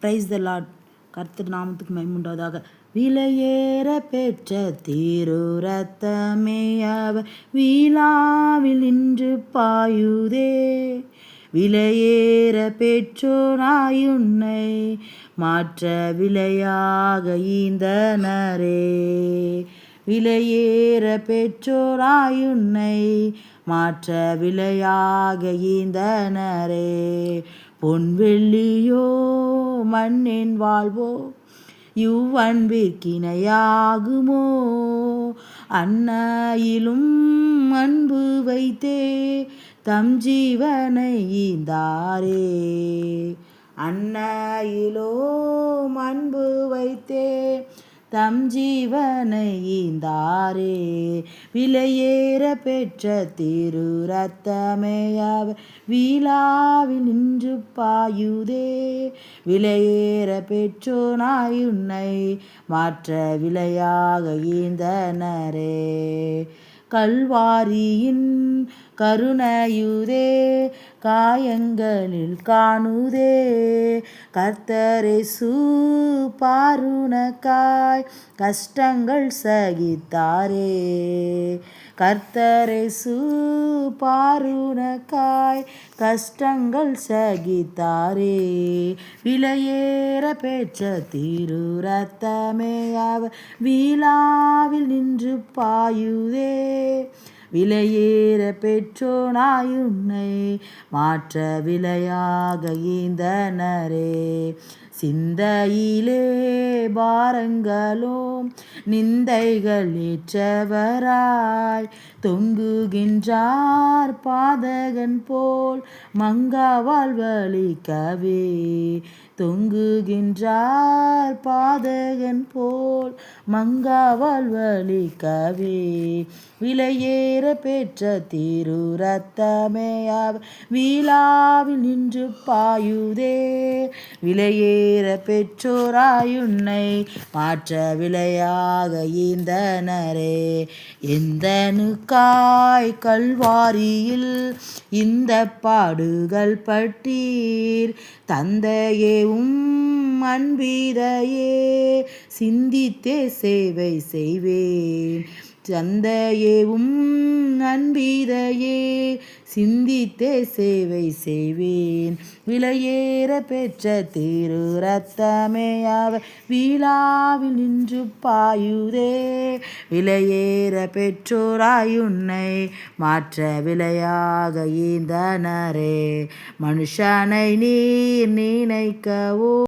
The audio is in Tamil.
Praise the Lord. கர்த்தர் நாமத்துக்கு மகிமையுண்டாவதாக. விலையேற பெற்ற திரு ரத்தமே அவர் வீழாவில் நின்று பாயுதே. விலையேற பெற்றோராயுன்னை மாற்ற விலையாக ஈந்தனரே. விலையேற பெற்றோராயுன்னை மாற்ற விலையாக ஈந்தனரே. பொன்வெள்ளியோ மண்ணின் வாழ்வோ இவ்வன்பிற்கிணையாகுமோ. அன்னையிலும் அன்பு வைத்தே தம் ஜீவனை ஈந்தாரே. அன்னையிலோ அன்பு வைத்தே தம் ஜீவனை ஈந்தாரே. விலையேற பெற்ற திரு ரத்தமே அவர் வீழாவில் நின்று பாயுதே. விலையேற பெற்றோனாயுன்னை மாற்ற விலையாக ஈந்தனரே. கல்வாரியின் கருணையுதே காயங்களில் காணுதே. கர்த்தரேசு பாருனக்காய் கஷ்டங்கள் சகித்தாரே. கர்த்தரேசு பாருனக்காய் கஷ்டங்கள் சகித்தாரே. விலையேற பெற்ற திரு ரத்தமே அவர் வீழாவில் நின்று பாயுதே. விலையேற பெற்றோனாயுன்னை மாற்ற விலையாக ஈந்தனரே. சிந்தையிலே பாரங்களும் நிந்தைகள் ஏற்றவராய் தொங்குகின்றார் பாதகன் போல் மங்கா வாழ்வழிக்கவே. தொங்குகின்றார் பாதகன் போல் மங்கா வாழ்வழிக்கவே. விலையேற பெற்ற திரு ரத்தமே அவர் வீழாவில் நின்று பாயுதே. விலையேற பெற்றோராயுன்னை மாற்ற விலையாக ஈந்தனரே. எந்தனுக்காய் கல்வாரியில் இந்த பாடுகள் பட்டீர். தந்தையே அன்பிதையே சிந்தித்தே சேவை செய்வேன். தந்தையே அன்பிதையே சிந்தித்தே சேவை செய்வேன். விலையேற பெற்ற திரு ரத்தமே அவர் வீழாவில் நின்று பாயுதே. விலையேற பெற்றோராயுன்னை மாற்ற விலையாக ஈந்தனரே. மனுஷனை நீர் நினைக்கவோ